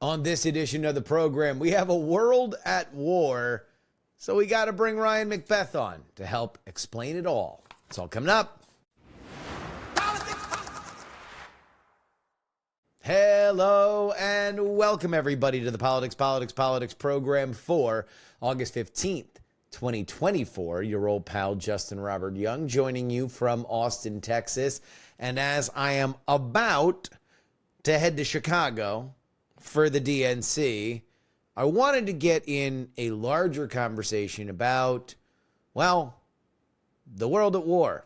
On this edition of the program, we have a world at war, so we got to bring Ryan McBeth on to help explain it all. It's all coming up. Hello and welcome everybody to the Politics program for August 15th, 2024. Your old pal Justin Robert Young joining you from Austin, Texas. And as I am about to head to Chicago for the DNC, I wanted to get in a larger conversation about, well, the world at war.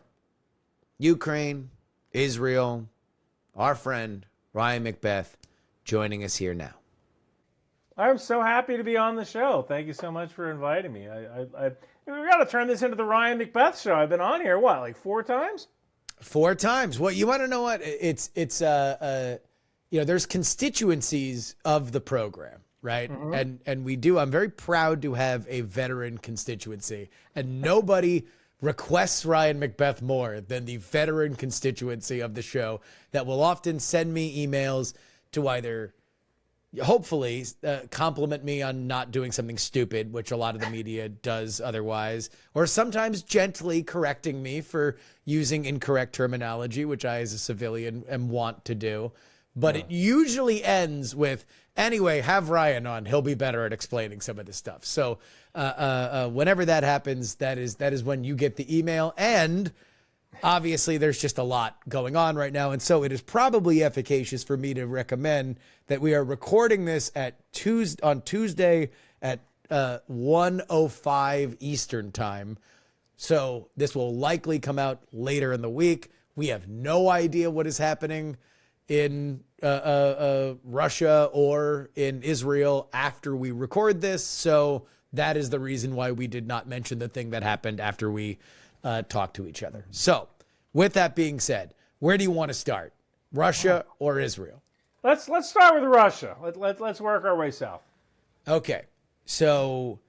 Ukraine, Israel, our friend Ryan McBeth joining us here now. I'm so happy to be on the show. Thank you so much for inviting me. We got to turn this into the Ryan McBeth show. I've been on here, like 4 times? 4 times. Well, you want to know what? It's there's constituencies of the program, right? Mm-hmm. And we do. I'm very proud to have a veteran constituency, and nobody requests Ryan McBeth more than the veteran constituency of the show that will often send me emails to either hopefully compliment me on not doing something stupid, which a lot of the media does otherwise, or sometimes gently correcting me for using incorrect terminology, which I as a civilian am wont to do. But it usually ends with, anyway, have Ryan on. He'll be better at explaining some of this stuff. So whenever that happens, that is when you get the email. And obviously, there's just a lot going on right now. And so it is probably efficacious for me to recommend that we are recording this on Tuesday at 1:05 Eastern time. So this will likely come out later in the week. We have no idea what is happening in Russia or in Israel after we record this. So that is the reason why we did not mention the thing that happened after we talked to each other. So with that being said, where do you want to start? Russia or Israel? Let's start with Russia. Let's work our way south. Okay. So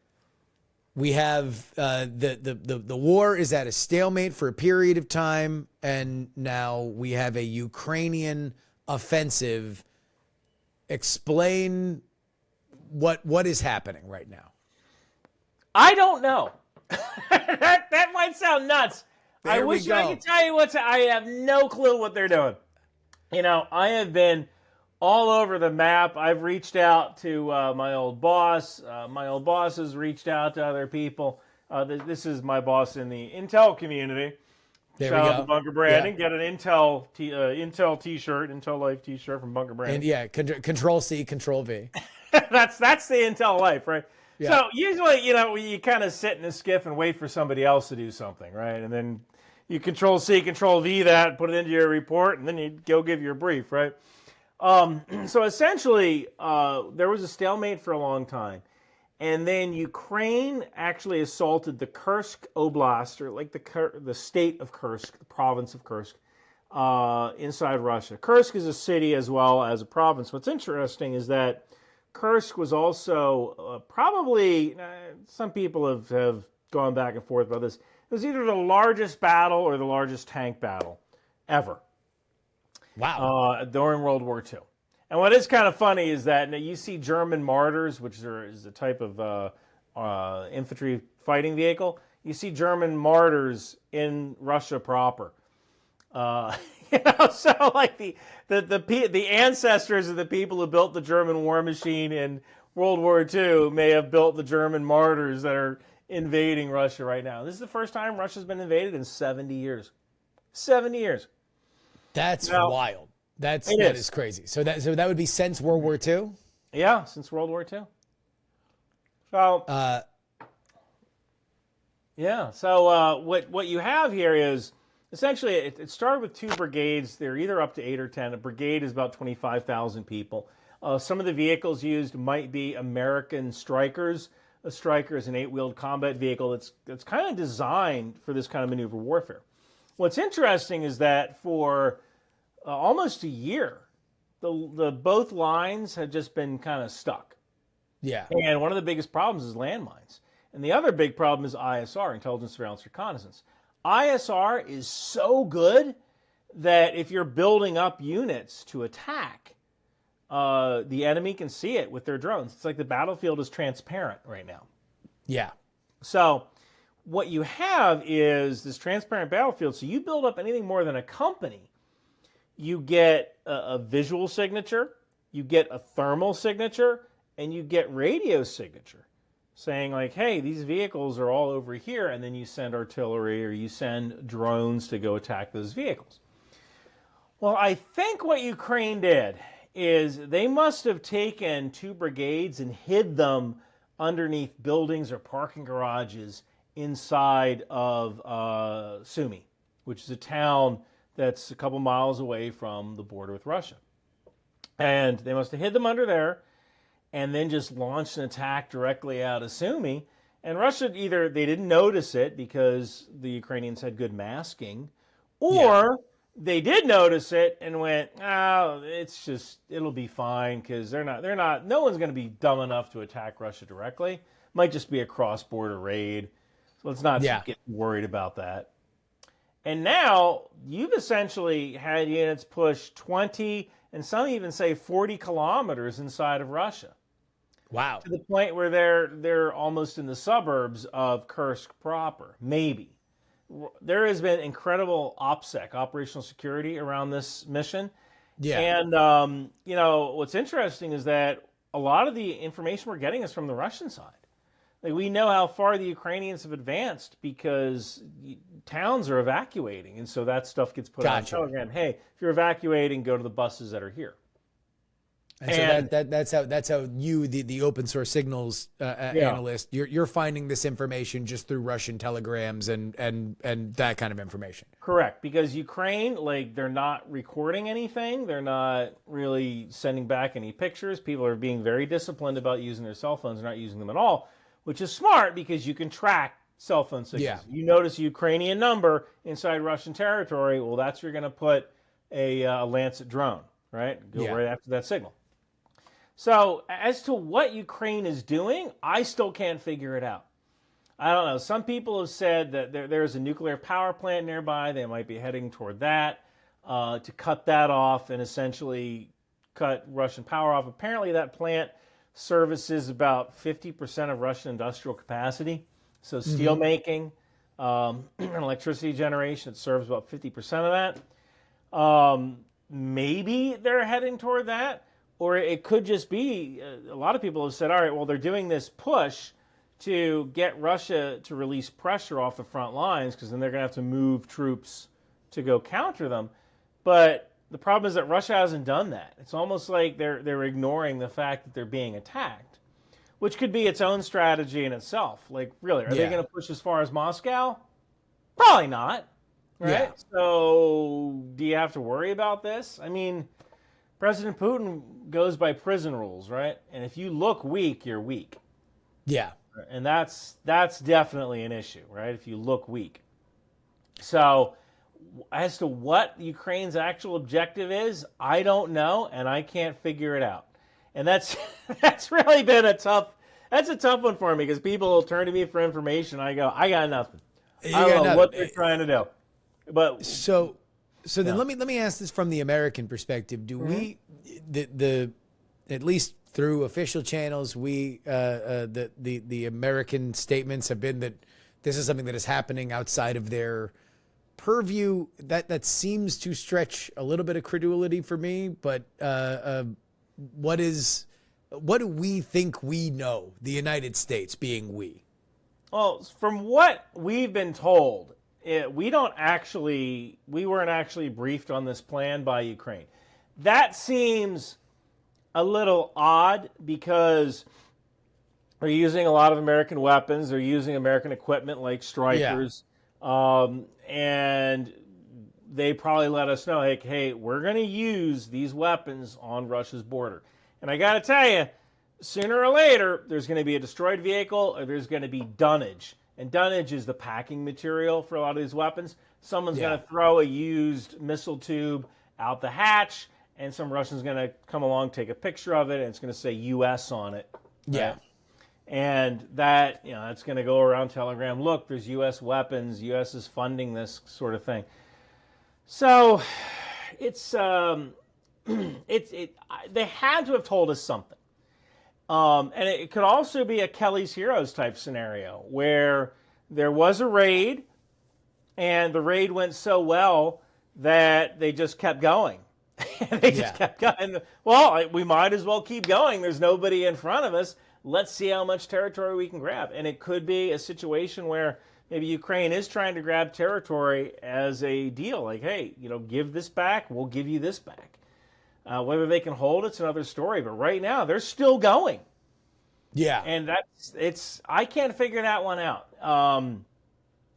we have the war is at a stalemate for a period of time, and now we have a Ukrainian offensive. Explain what is happening right now. I don't know. that might sound nuts. I wish I could tell you I have no clue what they're doing. I have been all over the map. I've reached out to my old boss. My old boss has reached out to other people. This is my boss in the Intel community. There Shout we out go. to Bunker Branding. Yeah. Get an Intel t-shirt, Intel Life t-shirt from Bunker Branding. And Control C, Control V. that's the Intel Life, right? Yeah. So usually, you kind of sit in a skiff and wait for somebody else to do something, right? And then you Control C, Control V that, put it into your report, and then you go give your brief, right? So essentially, there was a stalemate for a long time. And then Ukraine actually assaulted the Kursk Oblast, or like the state of Kursk, the province of Kursk, inside Russia. Kursk is a city as well as a province. What's interesting is that Kursk was also probably, some people have gone back and forth about this, it was either the largest battle or the largest tank battle ever. Wow. During World War II. And what is kind of funny is that you see German mortars, which is a type of infantry fighting vehicle. You see German mortars in Russia proper. So like the ancestors of the people who built the German war machine in World War II may have built the German mortars that are invading Russia right now. This is the first time Russia's been invaded in 70 years. 70 years. That's wild. That is crazy. So that would be since World War II? Yeah, since World War II. So what you have here is essentially it started with 2 brigades. They're either up to 8 or 10. A brigade is about 25,000 people. Some of the vehicles used might be American Strikers. A Striker is an 8-wheeled combat vehicle that's kind of designed for this kind of maneuver warfare. What's interesting is that for almost a year, the both lines have just been kind of stuck. Yeah. And one of the biggest problems is landmines. And the other big problem is ISR, intelligence, surveillance, reconnaissance. ISR is so good that if you're building up units to attack, the enemy can see it with their drones. It's like the battlefield is transparent right now. Yeah. So what you have is this transparent battlefield. So you build up anything more than a company, you get a visual signature, you get a thermal signature, and you get radio signature saying like, hey, these vehicles are all over here, and then you send artillery or you send drones to go attack those vehicles. Well, I think what Ukraine did is they must have taken 2 brigades and hid them underneath buildings or parking garages inside of Sumy, which is a town that's a couple miles away from the border with Russia. And they must have hid them under there and then just launched an attack directly out of Sumy. And Russia, either they didn't notice it because the Ukrainians had good masking, or they did notice it and went, oh, it'll be fine because no one's going to be dumb enough to attack Russia directly. Might just be a cross-border raid. So let's not get worried about that. And now you've essentially had units push 20 and some even say 40 kilometers inside of Russia. Wow. To the point where they're almost in the suburbs of Kursk proper, maybe. There has been incredible OPSEC, operational security, around this mission. Yeah. And, what's interesting is that a lot of the information we're getting is from the Russian side. Like, we know how far the Ukrainians have advanced because towns are evacuating. And so that stuff gets put on Telegram. Hey, if you're evacuating, go to the buses that are here. And so that's how you, the open source signals analyst, you're finding this information just through Russian telegrams and that kind of information. Correct, because Ukraine, like, they're not recording anything, they're not really sending back any pictures. People are being very disciplined about using their cell phones, not using them at all, which is smart because you can track cell phone signals. Yeah. You notice a Ukrainian number inside Russian territory, well, that's where you're going to put a Lancet drone, right? Go right after that signal. So as to what Ukraine is doing, I still can't figure it out. I don't know. Some people have said that there's a nuclear power plant nearby. They might be heading toward that to cut that off and essentially cut Russian power off. Apparently that plant services about 50% of Russian industrial capacity. So steel making and electricity generation, it serves about 50% of that. Maybe they're heading toward that. Or it could just be, a lot of people have said, all right, well, they're doing this push to get Russia to release pressure off the front lines because then they're going to have to move troops to go counter them. But the problem is that Russia hasn't done that. It's almost like they're ignoring the fact that they're being attacked, which could be its own strategy in itself. Like, really, are they going to push as far as Moscow? Probably not, right? Yeah. So do you have to worry about this? I mean, President Putin goes by prison rules, right? And if you look weak, you're weak. Yeah. And that's definitely an issue, right? If you look weak. So as to what Ukraine's actual objective is, I don't know, and I can't figure it out. And that's really been a tough one for me because people will turn to me for information. I go, I got nothing. I don't know what they're trying to do. But So then let me ask this from the American perspective. Do we, at least through official channels, the American statements have been that this is something that is happening outside of their purview? That seems to stretch a little bit of credulity for me. But what do we think we know? The United States being we. Well, from what we've been told, we weren't actually briefed on this plan by Ukraine. That seems a little odd because they're using a lot of American weapons. They're using American equipment like Strikers. Yeah. And they probably let us know, like, hey, we're going to use these weapons on Russia's border. And I got to tell you, sooner or later, there's going to be a destroyed vehicle or there's going to be dunnage. And dunnage is the packing material for a lot of these weapons. Someone's going to throw a used missile tube out the hatch, and some Russian's going to come along, take a picture of it, and it's going to say U.S. on it. Right? Yeah. And that, it's going to go around Telegram. Look, there's U.S. weapons. U.S. is funding this sort of thing. So it's they had to have told us something. And it could also be a Kelly's Heroes type scenario where there was a raid, and the raid went so well that they just kept going. They just kept going. Well, we might as well keep going. There's nobody in front of us. Let's see how much territory we can grab. And it could be a situation where maybe Ukraine is trying to grab territory as a deal. Like, hey, give this back. We'll give you this back. Whether they can hold, it's another story. But right now, they're still going. Yeah. And I can't figure that one out.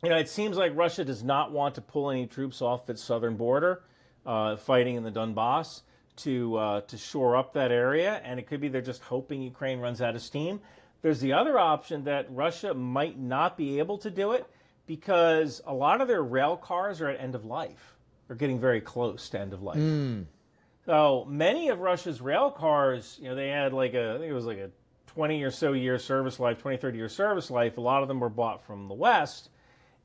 It seems like Russia does not want to pull any troops off its southern border, fighting in the Donbass to shore up that area. And it could be they're just hoping Ukraine runs out of steam. There's the other option that Russia might not be able to do it because a lot of their rail cars are at end of life. They're getting very close to end of life. So many of Russia's rail cars, they had I think it was like a 20 or so year service life, 20, 30 year service life. A lot of them were bought from the West.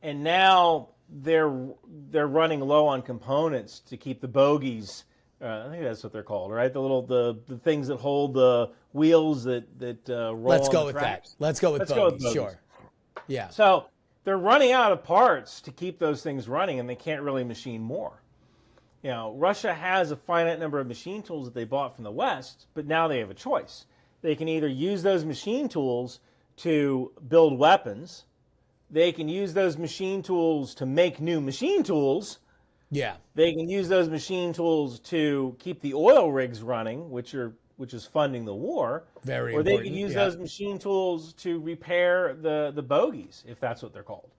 And now they're running low on components to keep the bogies. I think that's what they're called, right? The things that hold the wheels that roll. Let's go on the with tracks. that. Let's go with bogies. Sure. Yeah. So they're running out of parts to keep those things running, and they can't really machine more. Russia has a finite number of machine tools that they bought from the West, but now they have a choice. They can either use those machine tools to build weapons. They can use those machine tools to make new machine tools. Yeah. They can use those machine tools to keep the oil rigs running, which is funding the war. Very or important. they can use those machine tools to repair the bogies, if that's what they're called.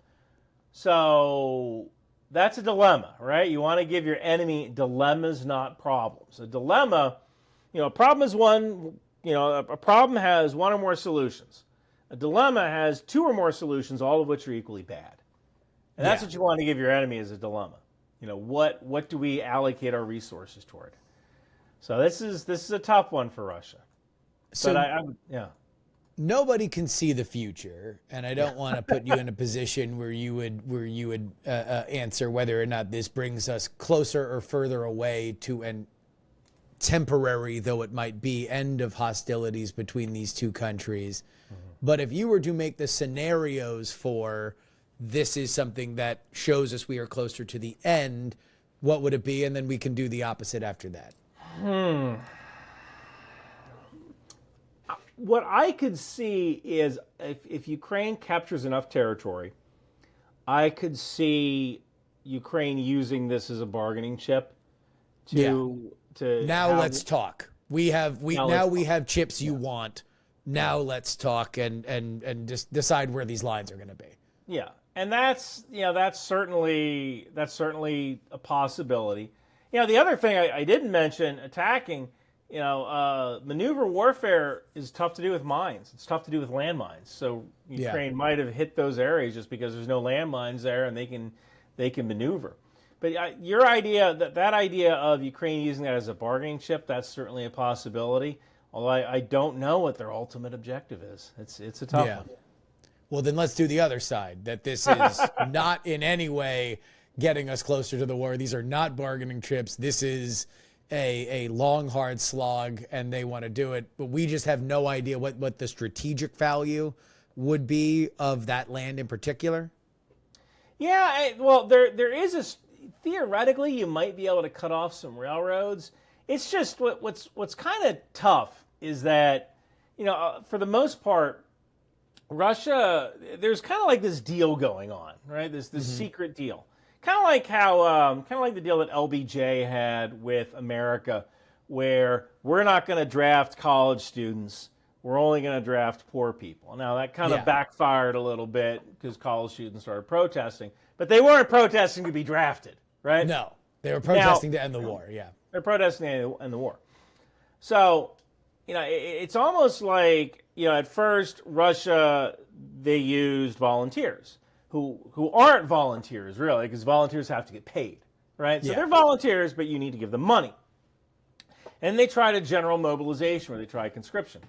So that's a dilemma, right? You want to give your enemy dilemmas, not problems. A dilemma, a problem is one, a problem has one or more solutions. A dilemma has two or more solutions, all of which are equally bad. And that's what you want to give your enemy as a dilemma. What do we allocate our resources toward? So this is a tough one for Russia. So but nobody can see the future, and I don't want to put you in a position where you would answer whether or not this brings us closer or further away to an temporary, though it might be, end of hostilities between these two countries. But if you were to make the scenarios for this is something that shows us we are closer to the end, what would it be? And then we can do the opposite after that. What I could see is if Ukraine captures enough territory, I could see Ukraine using this as a bargaining chip to now let's talk. We have chips you want. Now let's talk and just decide where these lines are going to be. Yeah, and that's certainly a possibility. The other thing I didn't mention, attacking. Maneuver warfare is tough to do with mines. It's tough to do with landmines. So Ukraine might have hit those areas just because there's no landmines there, and they can maneuver. But your idea, that idea of Ukraine using that as a bargaining chip, that's certainly a possibility. Although I don't know what their ultimate objective is. It's a tough one. Well, then let's do the other side, that this is not in any way getting us closer to the war. These are not bargaining chips. This is a long, hard slog, and they want to do it. But we just have no idea what the strategic value would be of that land in particular. Yeah, there is theoretically, you might be able to cut off some railroads. It's just what's kind of tough is that, for the most part, Russia, there's kind of like this deal going on, right? This secret deal. Kind of like the deal that LBJ had with America, where we're not going to draft college students. We're only going to draft poor people. Now, that kind of backfired a little bit because college students started protesting. But they weren't protesting to be drafted, right? No, they were protesting to end the war, They're protesting to end the war. So, it's almost like, at first, Russia, they used volunteers who aren't volunteers, really, because volunteers have to get paid, right? So they're volunteers, but you need to give them money. And they tried a general mobilization where they tried conscription.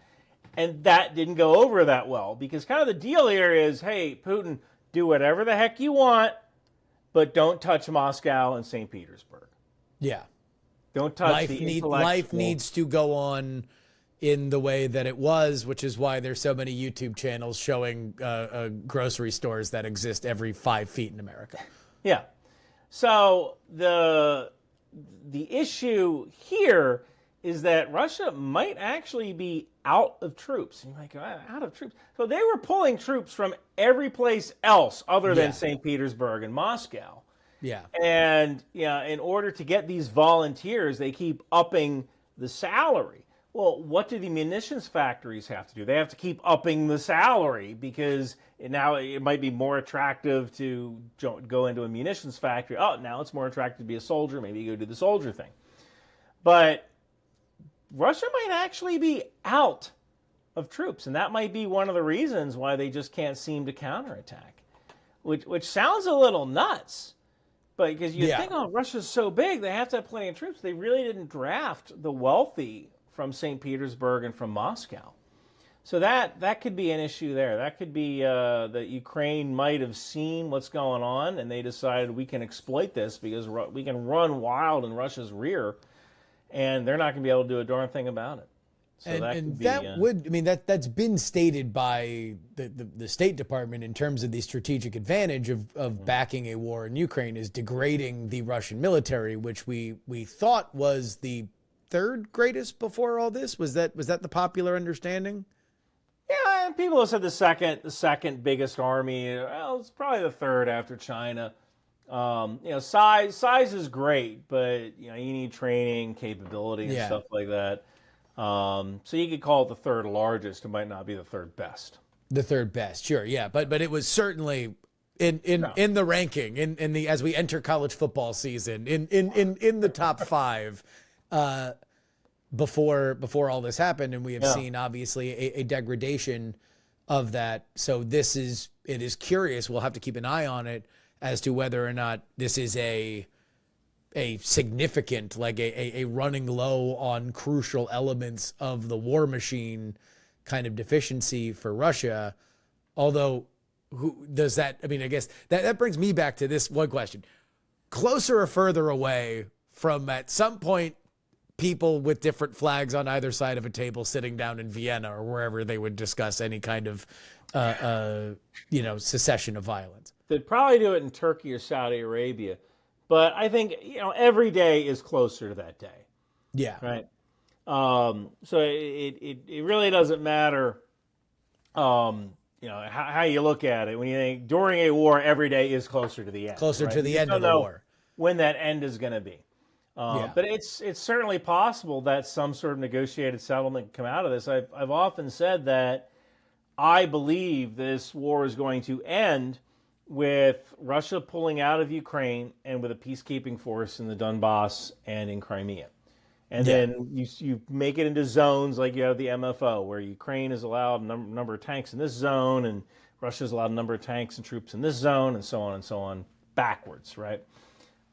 And that didn't go over that well, because kind of the deal here is, hey, Putin, do whatever the heck you want, but don't touch Moscow and St. Petersburg. Yeah. Don't touch the intellectual. Life needs to go on in the way that it was, which is why there's so many YouTube channels showing grocery stores that exist every 5 feet in America. Yeah. So the issue here is that Russia might actually be out of troops. And you're like, out of troops? So they were pulling troops from every place else other than St. Petersburg and Moscow. Yeah. And in order to get these volunteers, they keep upping the salary. Well, what do the munitions factories have to do? They have to keep upping the salary because now it might be more attractive to go into a munitions factory. Oh, now it's more attractive to be a soldier. Maybe you go do the soldier thing. But Russia might actually be out of troops, and that might be one of the reasons why they just can't seem to counterattack, which sounds a little nuts. But because you think, oh, Russia's so big, they have to have plenty of troops. They really didn't draft the wealthy from St. Petersburg and from Moscow. So that could be an issue there. That could be that Ukraine might have seen what's going on, and they decided we can exploit this because we can run wild in Russia's rear, and they're not going to be able to do a darn thing about it. So that's been stated by the State Department in terms of the strategic advantage of backing a war in Ukraine is degrading the Russian military, which we thought was the third greatest before all this. Was that the popular understanding? Yeah, and people have said the second biggest army. Well, it's probably the third after China. Size is great, but you need training, capability, and stuff like that. So you could call it the third largest. It might not be the third best. The third best, sure, yeah, but it was certainly in the ranking in the as we enter college football season in the top 5 before all this happened, and we have seen obviously a degradation of that. So it is curious. We'll have to keep an eye on it as to whether or not this is a significant, like a running low on crucial elements of the war machine kind of deficiency for Russia. Although, who does that? I mean, I guess that brings me back to this one question: closer or further away from at some point people with different flags on either side of a table sitting down in Vienna or wherever they would discuss any kind of cessation of violence? They'd probably do it in Turkey or Saudi Arabia. But I think, every day is closer to that day. Yeah. Right. So it really doesn't matter, how you look at it. When you think during a war, every day is closer to the end. Closer to the end of the war. When that end is going to be. But it's certainly possible that some sort of negotiated settlement can come out of this. I've often said that I believe this war is going to end with Russia pulling out of Ukraine and with a peacekeeping force in the Donbass and in Crimea. And then you make it into zones like you have the MFO, where Ukraine is allowed a number of tanks in this zone, and Russia is allowed a number of tanks and troops in this zone, and so on, backwards, right?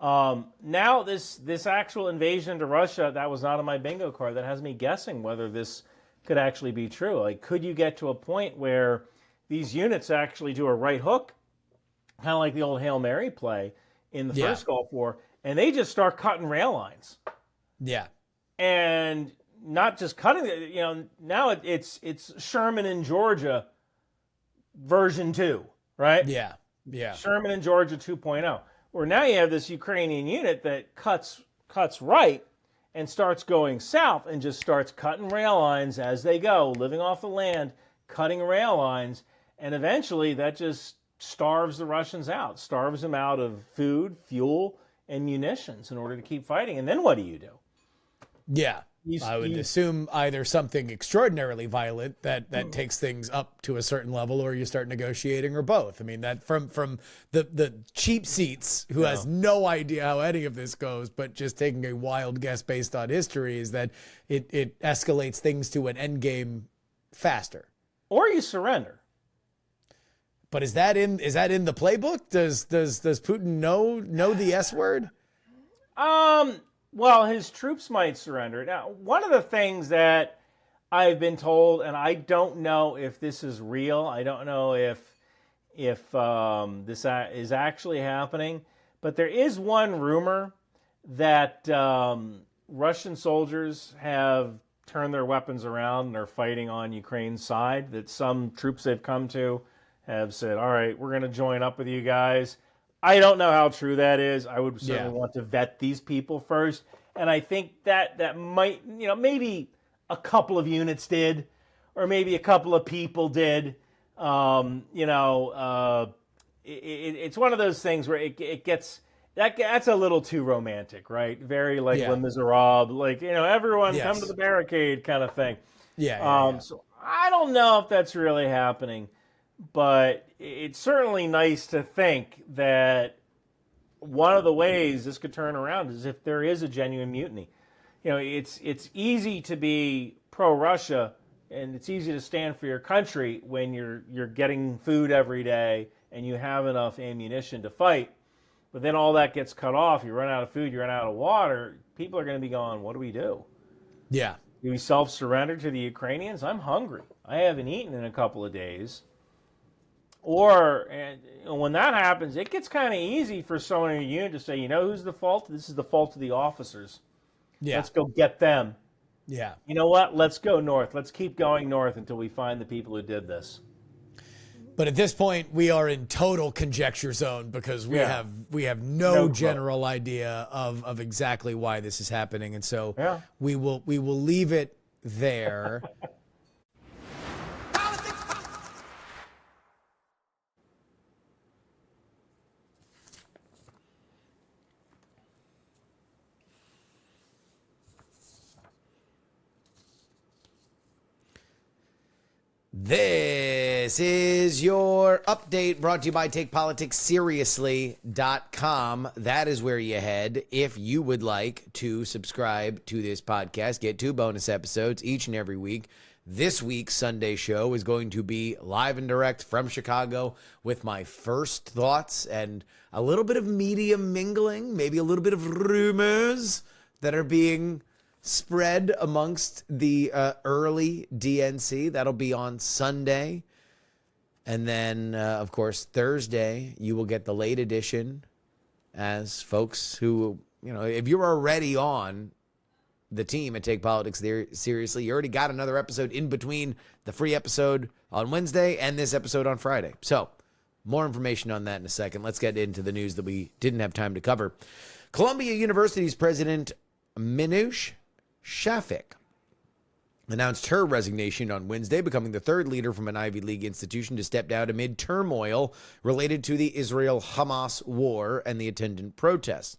Now this actual invasion into Russia, that was not on my bingo card. That has me guessing whether this could actually be true. Like, could you get to a point where these units actually do a right hook, kind of like the old Hail Mary play in the first Gulf War, and they just start cutting rail lines. Yeah. And not just cutting, now it's Sherman in Georgia version 2, right? Yeah. Sherman in Georgia 2.0, where now you have this Ukrainian unit that cuts right and starts going south and just starts cutting rail lines as they go, living off the land, cutting rail lines, and eventually that just starves the Russians out, starves them out of food, fuel, and munitions in order to keep fighting. And then what do you do? Yeah. I would assume either something extraordinarily violent that takes things up to a certain level, or you start negotiating, or both. I mean, that from the cheap seats who has no idea how any of this goes, but just taking a wild guess based on history, is that it escalates things to an end game faster. Or you surrender. But is that in the playbook? Does Putin know the S word? Well, his troops might surrender. Now, one of the things that I've been told, and I don't know if this is real, I don't know if this is actually happening, but there is one rumor that Russian soldiers have turned their weapons around and are fighting on Ukraine's side, that some troops they've come to have said, all right, we're going to join up with you guys. I don't know how true that is. I would certainly want to vet these people first. And I think that might, maybe a couple of units did, or maybe a couple of people did. It's one of those things where it gets, that's a little too romantic, right? Very like Les Miserables, like, everyone come to the barricade kind of thing. So I don't know if that's really happening, but it's certainly nice to think that one of the ways this could turn around is if there is a genuine mutiny. It's easy to be pro-Russia and it's easy to stand for your country when you're getting food every day and you have enough ammunition to fight. But then all that gets cut off. You run out of food, you run out of water. People are going to be going, what do we do? Yeah. Do we self-surrender to the Ukrainians? I'm hungry. I haven't eaten in a couple of days. Or when that happens, it gets kind of easy for someone in a unit to say, who's the fault? This is the fault of the officers. Yeah. Let's go get them. Yeah. You know what? Let's go north. Let's keep going north until we find the people who did this. But at this point, we are in total conjecture zone because we have no general idea of exactly why this is happening, and so we will leave it there. This is your update brought to you by TakePoliticsSeriously.com. That is where you head if you would like to subscribe to this podcast. Get 2 bonus episodes each and every week. This week's Sunday show is going to be live and direct from Chicago with my first thoughts and a little bit of media mingling, maybe a little bit of rumors that are being spread amongst the early DNC. That'll be on Sunday. And then, of course, Thursday, you will get the late edition as folks who, if you're already on the team at Take Politics Seriously, you already got another episode in between the free episode on Wednesday and this episode on Friday. So more information on that in a second. Let's get into the news that we didn't have time to cover. Columbia University's president, Minouche Shafik, announced her resignation on Wednesday, becoming the 3rd leader from an Ivy League institution to step down amid turmoil related to the Israel-Hamas war and the attendant protests.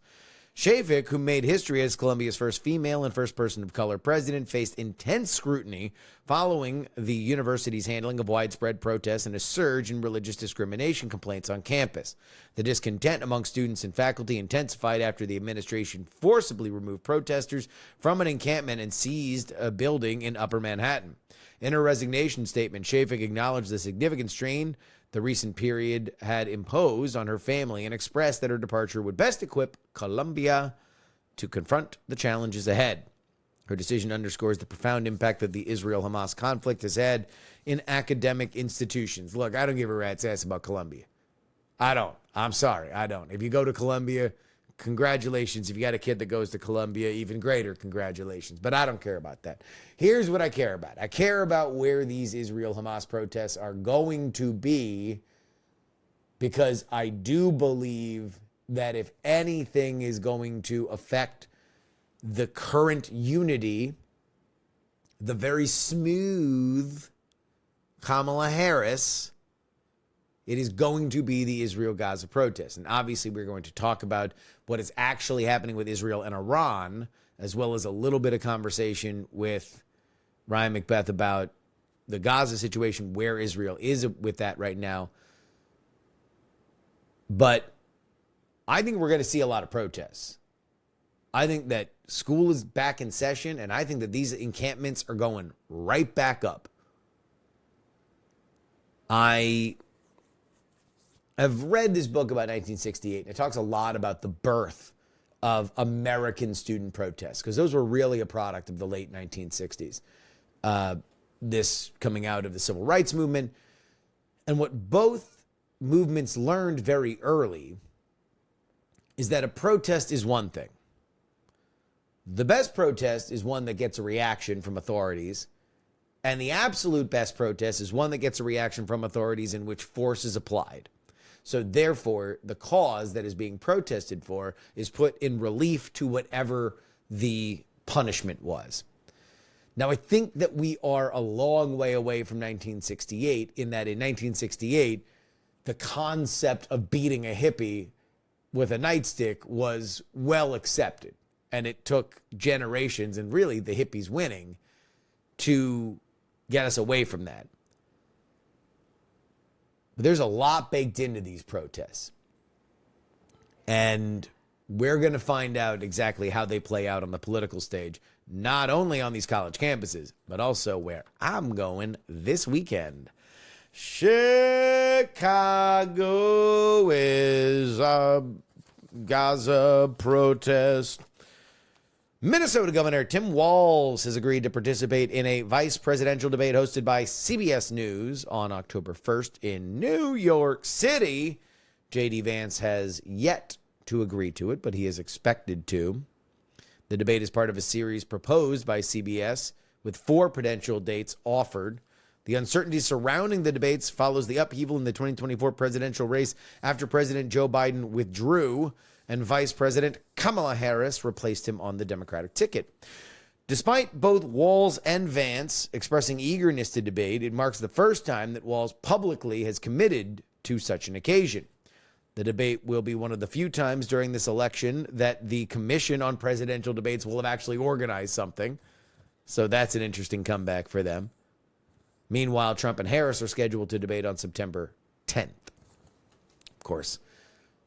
Shafik, who made history as Columbia's first female and first person of color president, faced intense scrutiny following the university's handling of widespread protests and a surge in religious discrimination complaints on campus. The discontent among students and faculty intensified after the administration forcibly removed protesters from an encampment and seized a building in Upper Manhattan. In her resignation statement, Shafik acknowledged the significant strain the recent period had imposed on her family and expressed that her departure would best equip Columbia to confront the challenges ahead. Her decision underscores the profound impact that the Israel-Hamas conflict has had in academic institutions. Look, I don't give a rat's ass about Columbia. I don't. I'm sorry, I don't. If you go to Columbia, congratulations. If you got a kid that goes to Columbia, even greater congratulations. But I don't care about that. Here's what I care about. I care about where these Israel-Hamas protests are going to be, because I do believe that if anything is going to affect the current unity, the very smooth Kamala Harris, it is going to be the Israel-Gaza protests. And obviously, we're going to talk about what is actually happening with Israel and Iran, as well as a little bit of conversation with Ryan McBeth about the Gaza situation, where Israel is with that right now. But I think we're going to see a lot of protests. I think that school is back in session, and I think that these encampments are going right back up. I have read this book about 1968, and it talks a lot about the birth of American student protests, because those were really a product of the late 1960s. This coming out of the civil rights movement. And what both movements learned very early is that a protest is one thing. The best protest is one that gets a reaction from authorities. And the absolute best protest is one that gets a reaction from authorities in which force is applied. So therefore, the cause that is being protested for is put in relief to whatever the punishment was. Now, I think that we are a long way away from 1968, in that in 1968, the concept of beating a hippie with a nightstick was well accepted. And it took generations, and really the hippies winning, to get us away from that. But there's a lot baked into these protests. And we're going to find out exactly how they play out on the political stage, not only on these college campuses, but also where I'm going this weekend. Chicago is a Gaza protest. Minnesota Governor Tim Walz has agreed to participate in a vice presidential debate hosted by CBS News on October 1st in New York City. J.D. Vance has yet to agree to it, but he is expected to. The debate is part of a series proposed by CBS with 4 potential dates offered. The uncertainty surrounding the debates follows the upheaval in the 2024 presidential race after President Joe Biden withdrew and Vice President Kamala Harris replaced him on the Democratic ticket. Despite both Walz and Vance expressing eagerness to debate, it marks the first time that Walz publicly has committed to such an occasion. The debate will be one of the few times during this election that the Commission on Presidential Debates will have actually organized something. So that's an interesting comeback for them. Meanwhile, Trump and Harris are scheduled to debate on September 10th. Of course,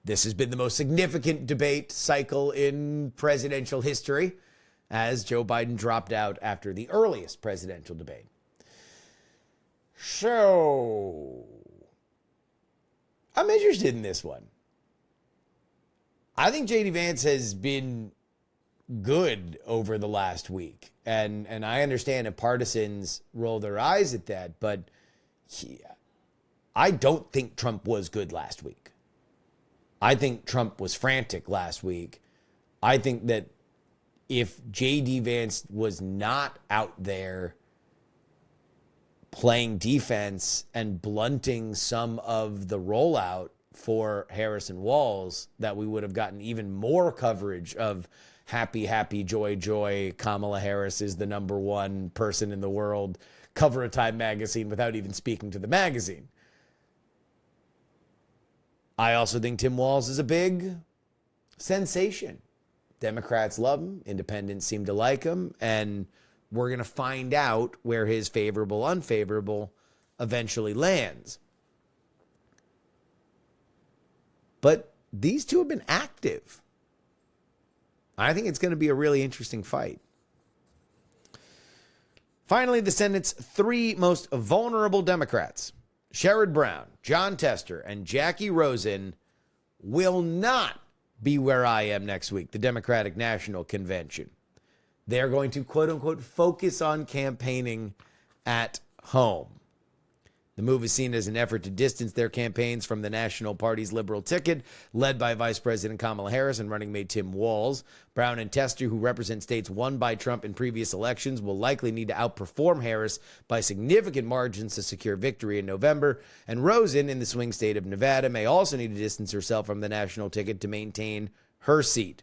this has been the most significant debate cycle in presidential history, as Joe Biden dropped out after the earliest presidential debate. So, I'm interested in this one. I think J.D. Vance has been good over the last week. And I understand if partisans roll their eyes at that, but I don't think Trump was good last week. I think Trump was frantic last week. I think that if J.D. Vance was not out there playing defense and blunting some of the rollout for Harris and Walz, that we would have gotten even more coverage of happy, happy, joy, joy, Kamala Harris is the number one person in the world, cover of Time magazine without even speaking to the magazine. I also think Tim Walz is a big sensation. Democrats love him. Independents seem to like him. And we're going to find out where his favorable, unfavorable eventually lands. But these two have been active. I think it's going to be a really interesting fight. Finally, the Senate's 3 most vulnerable Democrats, Sherrod Brown, John Tester, and Jackie Rosen, will not be where I am next week, the Democratic National Convention. They're going to, quote unquote, focus on campaigning at home. The move is seen as an effort to distance their campaigns from the national party's liberal ticket, led by Vice President Kamala Harris and running mate Tim Walz. Brown and Tester, who represent states won by Trump in previous elections, will likely need to outperform Harris by significant margins to secure victory in November. And Rosen, in the swing state of Nevada, may also need to distance herself from the national ticket to maintain her seat.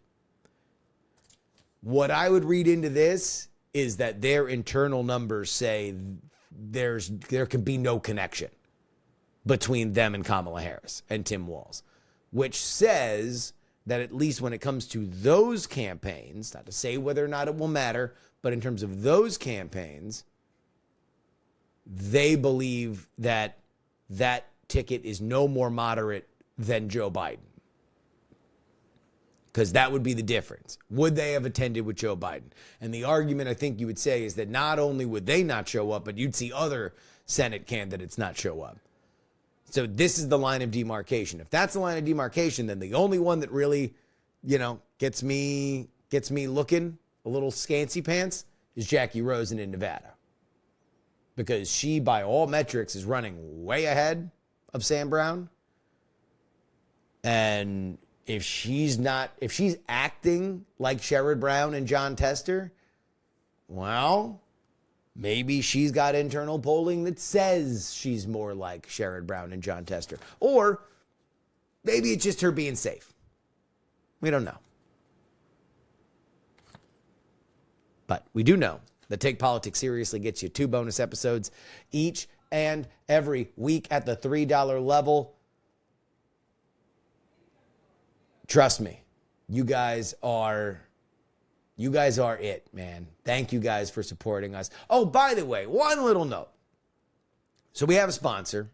What I would read into this is that their internal numbers say there can be no connection between them and Kamala Harris and Tim Walz, which says that at least when it comes to those campaigns, not to say whether or not it will matter, but in terms of those campaigns, they believe that that ticket is no more moderate than Joe Biden. Because that would be the difference. Would they have attended with Joe Biden? And the argument I think you would say is that not only would they not show up, but you'd see other Senate candidates not show up. So this is the line of demarcation. If that's the line of demarcation, then the only one that really, gets me looking a little scanty pants is Jackie Rosen in Nevada. Because she, by all metrics, is running way ahead of Sam Brown. And if she's acting like Sherrod Brown and John Tester, well, maybe she's got internal polling that says she's more like Sherrod Brown and John Tester. Or maybe it's just her being safe. We don't know. But we do know that Take Politics Seriously gets you 2 bonus episodes each and every week at the $3 level. Trust me, you guys are it, man. Thank you guys for supporting us. Oh, by the way, one little note. So we have a sponsor,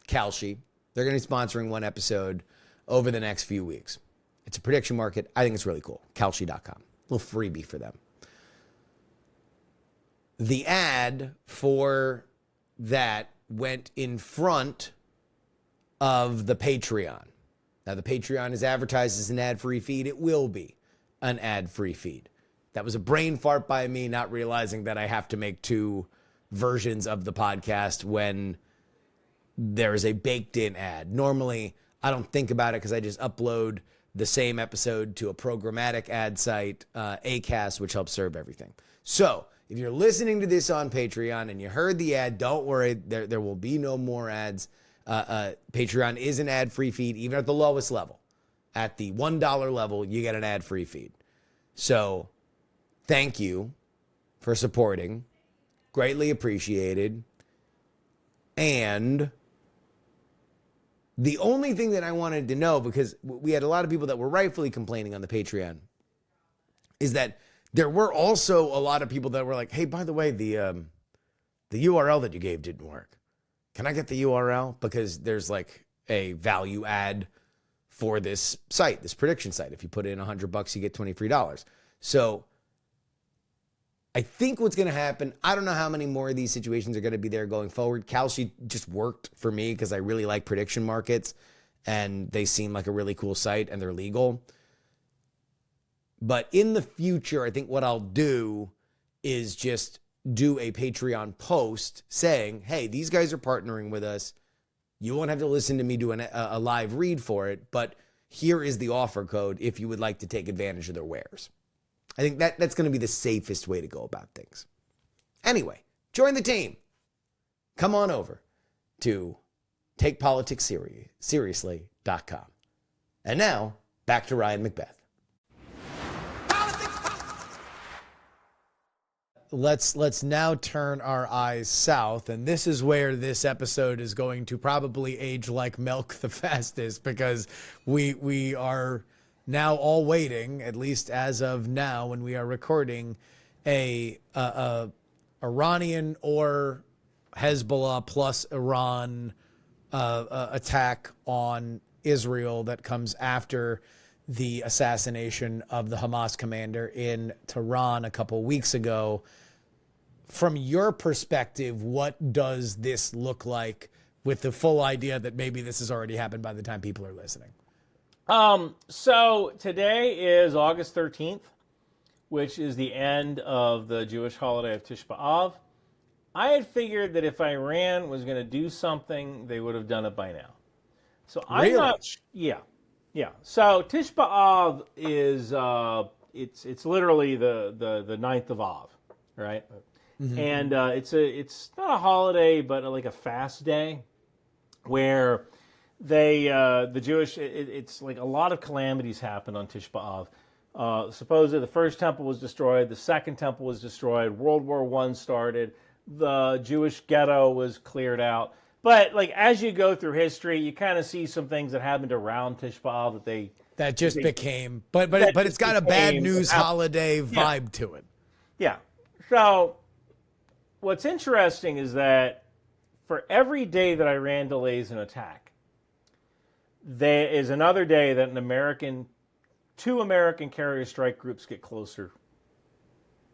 Kalshi. They're going to be sponsoring one episode over the next few weeks. It's a prediction market. I think it's really cool. Kalshi.com. A little freebie for them. The ad for that went in front of the Patreon. Now, the Patreon is advertised as an ad-free feed. It will be an ad-free feed. That was a brain fart by me, not realizing that I have to make 2 versions of the podcast when there is a baked-in ad. Normally, I don't think about it because I just upload the same episode to a programmatic ad site, Acast, which helps serve everything. So, if you're listening to this on Patreon and you heard the ad, don't worry. There will be no more ads. Patreon is an ad-free feed, even at the lowest level. At the $1 level, you get an ad-free feed. So, thank you for supporting. Greatly appreciated. And the only thing that I wanted to know, because we had a lot of people that were rightfully complaining on the Patreon, is that there were also a lot of people that were like, hey, by the way, the URL that you gave didn't work. Can I get the URL? Because there's like a value add for this site, this prediction site. If you put in $100, you get $23. So I think what's going to happen, I don't know how many more of these situations are going to be there going forward. Kalshi just worked for me because I really like prediction markets and they seem like a really cool site and they're legal. But in the future, I think what I'll do is just do a Patreon post saying, hey, these guys are partnering with us. You won't have to listen to me do a live read for it, but here is the offer code if you would like to take advantage of their wares. I think that's going to be the safest way to go about things. Anyway, join the team. Come on over to TakePoliticsSeriously.com. And now, back to Ryan McBeth. Let's now turn our eyes south, and this is where this episode is going to probably age like milk the fastest, because we are now all waiting, at least as of now when we are recording, a Iranian or Hezbollah plus Iran attack on Israel that comes after the assassination of the Hamas commander in Tehran a couple weeks ago. From your perspective, what does this look like, with the full idea that maybe this has already happened by the time people are listening? So today is August 13th, which is the end of the Jewish holiday of Tisha B'Av. I had figured that if Iran was going to do something, they would have done it by now. So I'm not. Yeah. So Tisha B'Av is it's literally the 9th of Av, right? Mm-hmm. And it's not a holiday, but like a fast day, where the Jewish it's like a lot of calamities happen on Tisha B'Av. Supposedly the first temple was destroyed, the second temple was destroyed, World War I started, the Jewish ghetto was cleared out. But like as you go through history, you kind of see some things that happened around Tisha B'Av that became, but it's got a bad news holiday vibe to it. Yeah. So what's interesting is that for every day that Iran delays an attack, there is another day that two American carrier strike groups get closer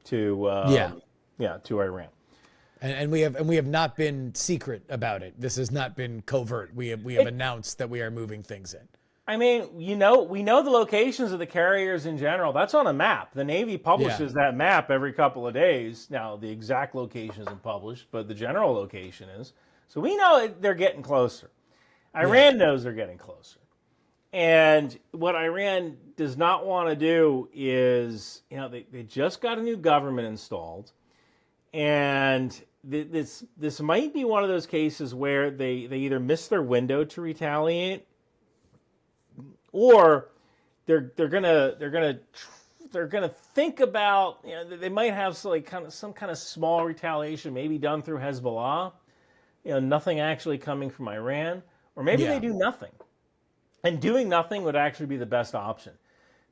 to Iran. And we have not been secret about it. This has not been covert. We have announced that we are moving things in. I mean, we know the locations of the carriers in general. That's on a map. The Navy publishes that map every couple of days. Now, the exact location isn't published, but the general location is. So we know they're getting closer. Iran knows they're getting closer. And what Iran does not want to do is, they just got a new government installed, and this might be one of those cases where they either miss their window to retaliate, or they're gonna think about, they might have some kind of small retaliation, maybe done through Hezbollah, nothing actually coming from Iran, or maybe they do nothing. And doing nothing would actually be the best option,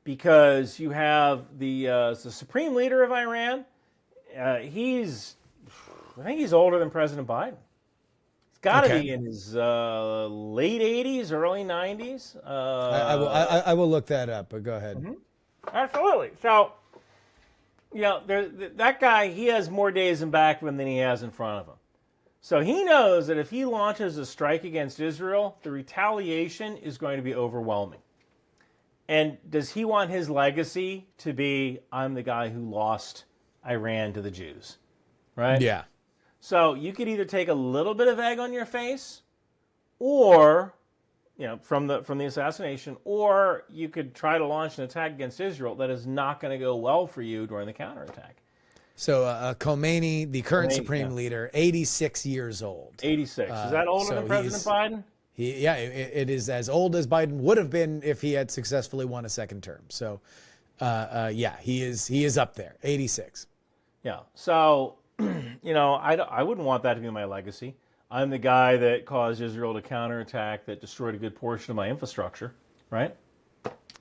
because you have the supreme leader of Iran. I think he's older than President Biden. He's got to be in his late 80s, early 90s. I will look that up, but go ahead. Mm-hmm. Absolutely. So, that guy, he has more days in back of him than he has in front of him. So he knows that if he launches a strike against Israel, the retaliation is going to be overwhelming. And does he want his legacy to be, I'm the guy who lost Iran to the Jews, right? Yeah. So you could either take a little bit of egg on your face, or, from the assassination, or you could try to launch an attack against Israel that is not going to go well for you during the counterattack. So Khomeini, the current supreme leader, 86 years old. 86. Is that older than President Biden? It is as old as Biden would have been if he had successfully won a second term. So, he is up there, 86. Yeah. So, I wouldn't want that to be my legacy. I'm the guy that caused Israel to counterattack, that destroyed a good portion of my infrastructure, right?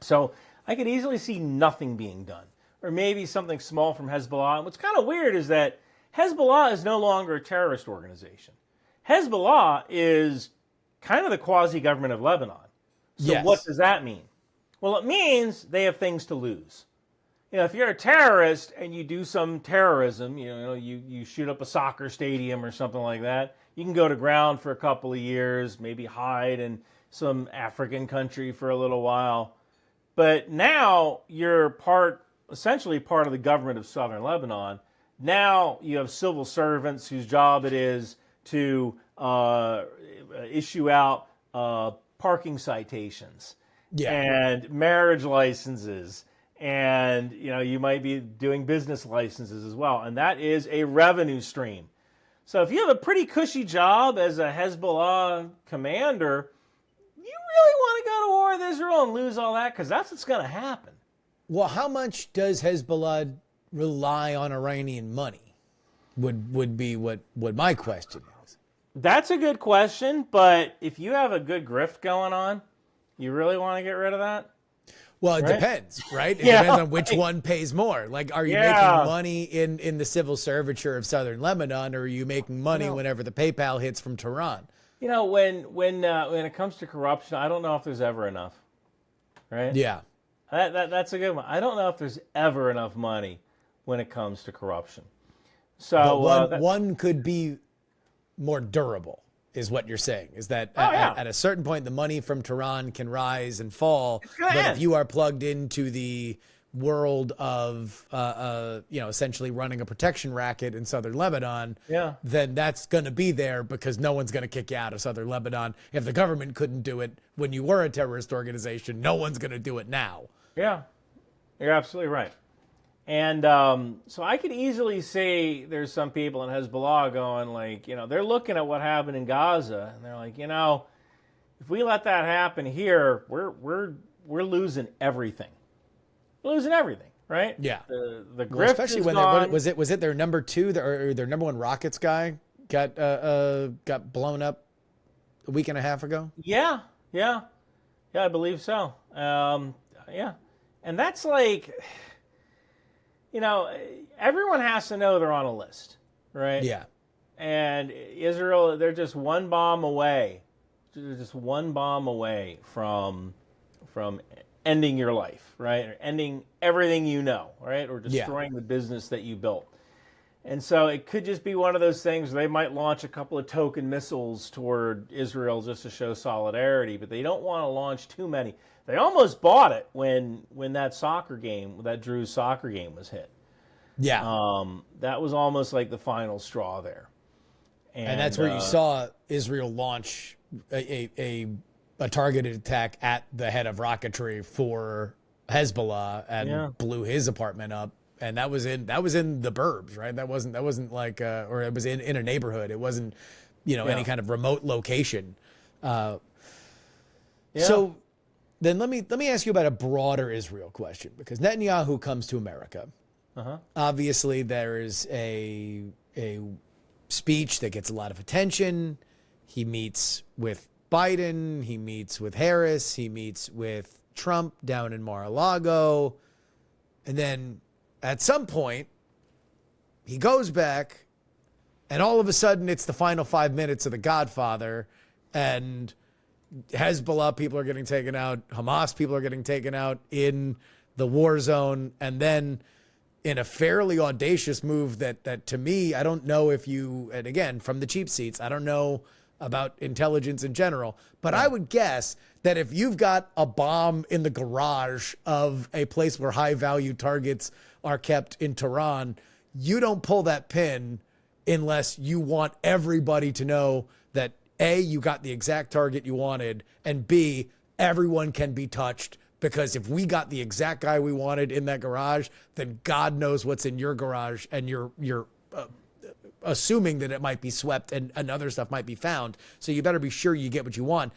So I could easily see nothing being done. Or maybe something small from Hezbollah. And what's kind of weird is that Hezbollah is no longer a terrorist organization. Hezbollah is kind of the quasi-government of Lebanon. So what does that mean? Well, it means they have things to lose. If you're a terrorist and you do some terrorism, you shoot up a soccer stadium or something like that, you can go to ground for a couple of years, maybe hide in some African country for a little while. But now you're essentially part of the government of southern Lebanon. Now you have civil servants whose job it is to issue out parking citations and marriage licenses, and you might be doing business licenses as well, and that is a revenue stream. So if you have a pretty cushy job as a Hezbollah commander, you really want to go to war with Israel and lose all that, because that's what's going to happen. Well, how much does Hezbollah rely on Iranian money? Would be what my question is. That's a good question, but if you have a good grift going on, you really want to get rid of that? Well, it depends, right? It depends on which one pays more. Like, are you making money in the civil serviture of southern Lebanon, or are you making money whenever the PayPal hits from Tehran? When it comes to corruption, I don't know if there's ever enough, right? Yeah. That's a good one. I don't know if there's ever enough money when it comes to corruption. So one could be more durable, is what you're saying. Is that at a certain point, the money from Tehran can rise and fall, but if you are plugged into the world of essentially running a protection racket in southern Lebanon, then that's going to be there, because no one's going to kick you out of southern Lebanon. If the government couldn't do it when you were a terrorist organization, no one's going to do it now. Yeah, you're absolutely right. And so I could easily see there's some people in Hezbollah going like, they're looking at what happened in Gaza, and they're like, if we let that happen here, we're losing everything. We're losing everything, right? Yeah. The grift especially is when gone. Was it their number two or their number one rockets guy got blown up a week and a half ago? Yeah, I believe so. Yeah. And that's like, everyone has to know they're on a list, right? Yeah. And Israel, they're just one bomb away. They're just one bomb away from ending your life, right? Or ending everything you know, right? Or destroying the business that you built. And so it could just be one of those things where they might launch a couple of token missiles toward Israel just to show solidarity, but they don't want to launch too many. They almost bought it when that Drew's soccer game was hit. Yeah. That was almost like the final straw there. And that's where you saw Israel launch a a targeted attack at the head of rocketry for Hezbollah and blew his apartment up. And that was in the burbs, right? That wasn't like, or it was in a neighborhood. It wasn't, any kind of remote location. So then let me ask you about a broader Israel question, because Netanyahu comes to America. Obviously, there is a speech that gets a lot of attention. He meets with Biden. He meets with Harris. He meets with Trump down in Mar-a-Lago. And then at some point, he goes back, and all of a sudden, it's the final 5 minutes of The Godfather, and Hezbollah people are getting taken out. Hamas people are getting taken out in the war zone. And then in a fairly audacious move that to me, I don't know if you, and again, from the cheap seats, I don't know about intelligence in general, but I would guess that if you've got a bomb in the garage of a place where high value targets are kept in Tehran, you don't pull that pin unless you want everybody to know that A, you got the exact target you wanted, and B, everyone can be touched, because if we got the exact guy we wanted in that garage, then God knows what's in your garage, and you're assuming that it might be swept and other stuff might be found. So you better be sure you get what you want.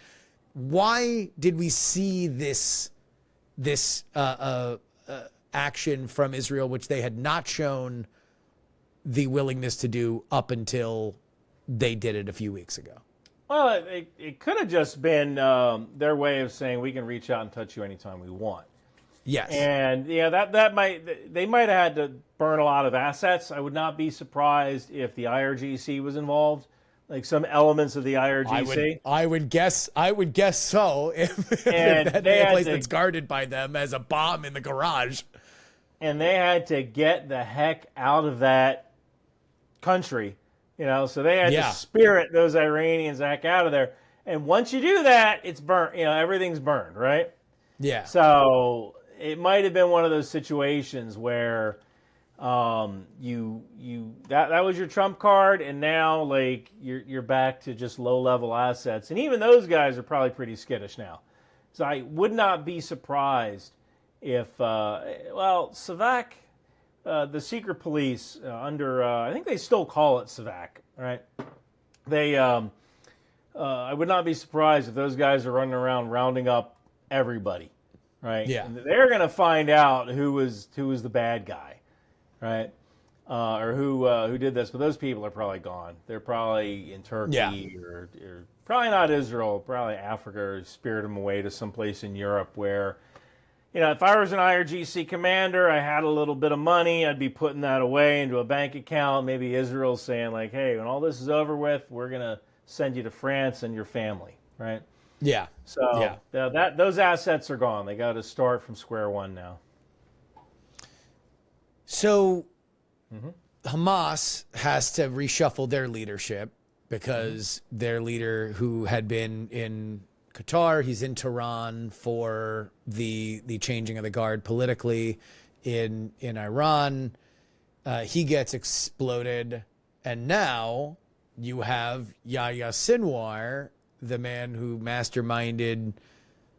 Why did we see this action from Israel, which they had not shown the willingness to do up until they did it a few weeks ago? Well, it could have just been their way of saying we can reach out and touch you anytime we want. Yes. And they might have had to burn a lot of assets. I would not be surprised if the IRGC was involved, like some elements of the IRGC. I would guess so. If that a place that's guarded by them as a bomb in the garage. And they had to get the heck out of that country. So they had to spirit those Iranians the heck out of there. And once you do that, it's burnt. Everything's burned, right? Yeah. So it might have been one of those situations where that was your trump card, and now like you're back to just low level assets. And even those guys are probably pretty skittish now. So I would not be surprised if Savak. The secret police under, I think they still call it SAVAK, right? They, I would not be surprised if those guys are running around rounding up everybody, right? Yeah. And they're going to find out who was the bad guy, right? Or who did this. But those people are probably gone. They're probably in Turkey or probably not Israel, probably Africa, or spirit them away to someplace in Europe where, if I was an IRGC commander, I had a little bit of money, I'd be putting that away into a bank account. Maybe Israel's saying like, hey, when all this is over with, we're going to send you to France and your family, right? Yeah. So those assets are gone. They got to start from square one now. So Hamas has to reshuffle their leadership because their leader, who had been in Qatar, he's in Tehran for the changing of the guard politically in Iran. He gets exploded, and now you have Yahya Sinwar, the man who masterminded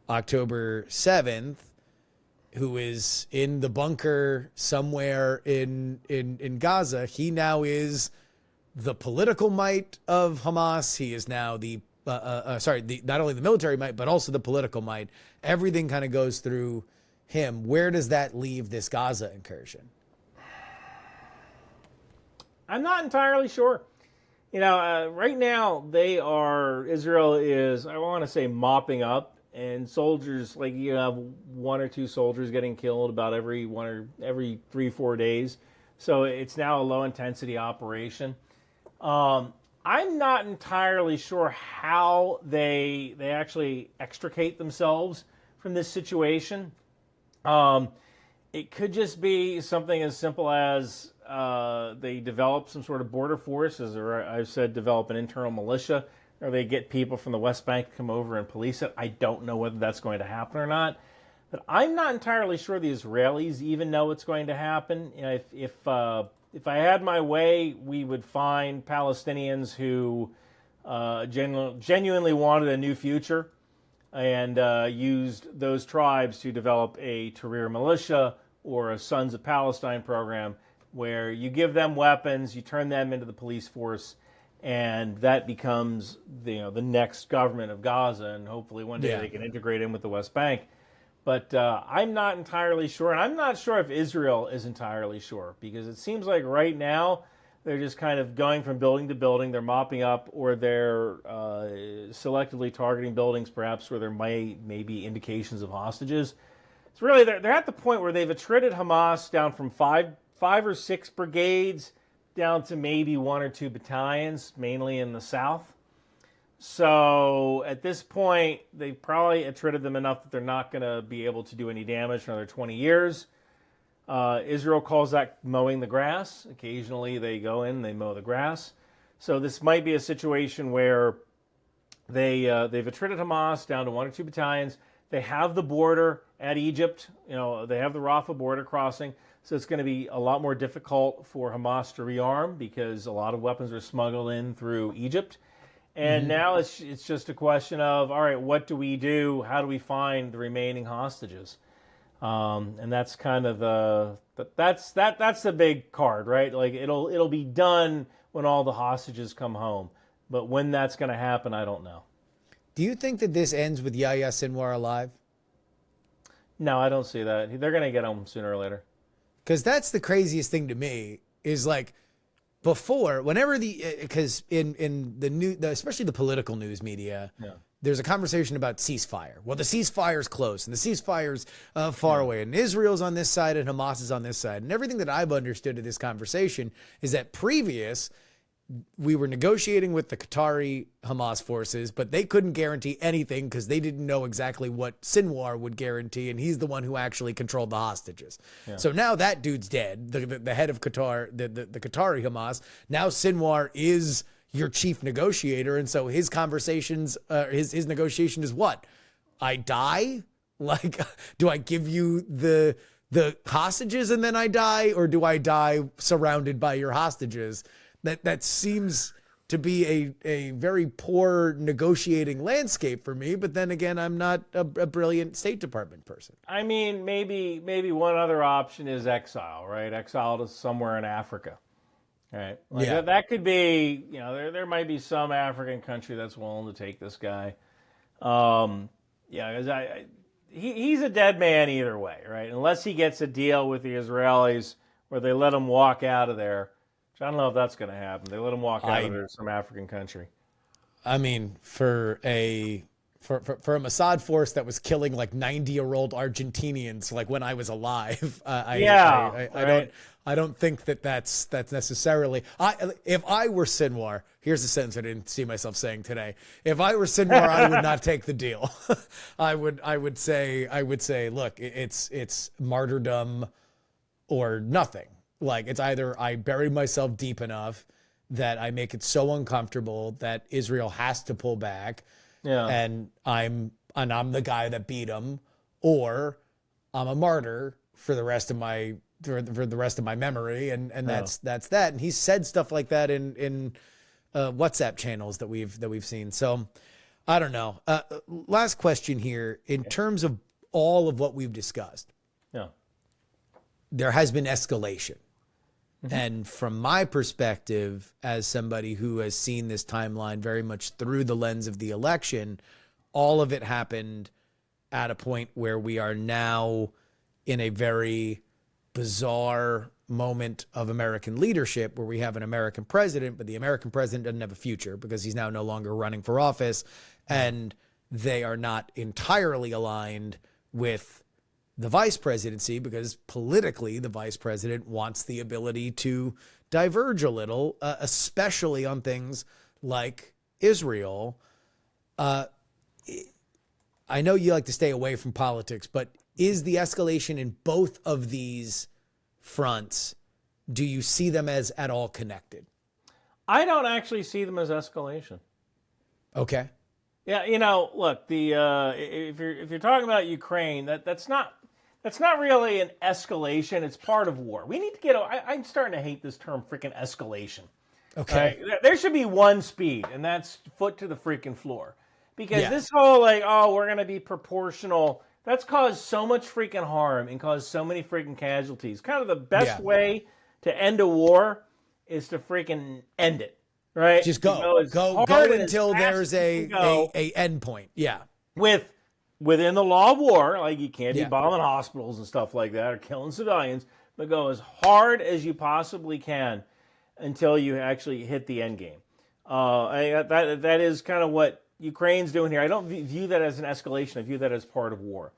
October 7th, who is in the bunker somewhere in Gaza. He now is the political might of Hamas. He is now not only the military might, but also the political might. Everything kind of goes through him. Where does that leave this Gaza incursion? I'm not entirely sure. Right now Israel is, I want to say, mopping up, and soldiers, like you have 1 or 2 soldiers getting killed about every 3-4 days. So it's now a low intensity operation. I'm not entirely sure how they actually extricate themselves from this situation. It could just be something as simple as they develop some sort of border forces, or I've said develop an internal militia, or they get people from the West Bank to come over and police it. I don't know whether that's going to happen or not. But I'm not entirely sure the Israelis even know it's going to happen. If I had my way, we would find Palestinians who genuinely wanted a new future, and used those tribes to develop a Tahrir militia or a Sons of Palestine program, where you give them weapons, you turn them into the police force, and that becomes the next government of Gaza, and hopefully one day they can integrate in with the West Bank. But I'm not entirely sure, and I'm not sure if Israel is entirely sure, because it seems like right now they're just kind of going from building to building. They're mopping up, or they're selectively targeting buildings, perhaps where there may be indications of hostages. It's really they're at the point where they've attrited Hamas down from five or six brigades down to maybe 1 or 2 battalions, mainly in the south. So at this point, they've probably attrited them enough that they're not going to be able to do any damage for another 20 years. Israel calls that mowing the grass. Occasionally they go in and they mow the grass. So this might be a situation where they've attrited Hamas down to 1 or 2 battalions. They have the border at Egypt. They have the Rafah border crossing. So it's going to be a lot more difficult for Hamas to rearm, because a lot of weapons are smuggled in through Egypt. And now it's just a question of, all right, what do we do? How do we find the remaining hostages? And that's kind of that's the big card, right? Like it'll be done when all the hostages come home, but when that's going to happen, I don't know. Do you think that this ends with Yahya Sinwar alive? No, I don't see that. They're going to get him sooner or later. Because that's the craziest thing to me, is like before, whenever because in the new, especially the political news media, there's a conversation about ceasefire. Well, the ceasefire's close, and the ceasefire's far away, and Israel's on this side and Hamas is on this side. And everything that I've understood of this conversation is that we were negotiating with the Qatari Hamas forces, but they couldn't guarantee anything because they didn't know exactly what Sinwar would guarantee, and he's the one who actually controlled the hostages. Yeah. So now that dude's dead, the head of Qatar, the Qatari Hamas. Now Sinwar is your chief negotiator, and so his conversations, his negotiation is what? I die? Like, do I give you the hostages and then I die, or do I die surrounded by your hostages? That seems to be a very poor negotiating landscape for me. But then again, I'm not a brilliant State Department person. I mean, maybe one other option is exile, right? Exile to somewhere in Africa, right? Like that could be, there might be some African country that's willing to take this guy. Because he's a dead man either way, right? Unless he gets a deal with the Israelis where they let him walk out of there. I don't know if that's going to happen. They let him walk out of there to some African country. I mean, for a Mossad force that was killing like 90-year-old Argentinians, like when I was alive, I don't think that's necessarily. If I were Sinwar, here's a sentence I didn't see myself saying today. If I were Sinwar, I would not take the deal. I would say, look, it's martyrdom or nothing. Like, it's either I bury myself deep enough that I make it so uncomfortable that Israel has to pull back, and I'm the guy that beat him, or I'm a martyr for the rest of my memory, and that's that. And he's said stuff like that in WhatsApp channels that we've seen. So I don't know. Last question here, in terms of all of what we've discussed. There has been escalation. And from my perspective, as somebody who has seen this timeline very much through the lens of the election, all of it happened at a point where we are now in a very bizarre moment of American leadership, where we have an American president, but the American president doesn't have a future because he's now no longer running for office, and they are not entirely aligned with the vice presidency, because politically the vice president wants the ability to diverge a little, especially on things like Israel. I know you like to stay away from politics, but is the escalation in both of these fronts, do you see them as at all connected? I don't actually see them as escalation. Okay. Yeah, look, if you're talking about Ukraine, that's not really an escalation. It's part of war. We need to get. I'm starting to hate this term, freaking escalation. Okay. There should be one speed, and that's foot to the freaking floor. Because this whole we're going to be proportional, that's caused so much freaking harm and caused so many freaking casualties. Kind of the best way to end a war is to freaking end it, right? Just go until there's a end point. Yeah. Within the law of war, like you can't be bombing hospitals and stuff like that or killing civilians, but go as hard as you possibly can until you actually hit the end game. That is kind of what Ukraine's doing here. I don't view that as an escalation. I view that as part of war.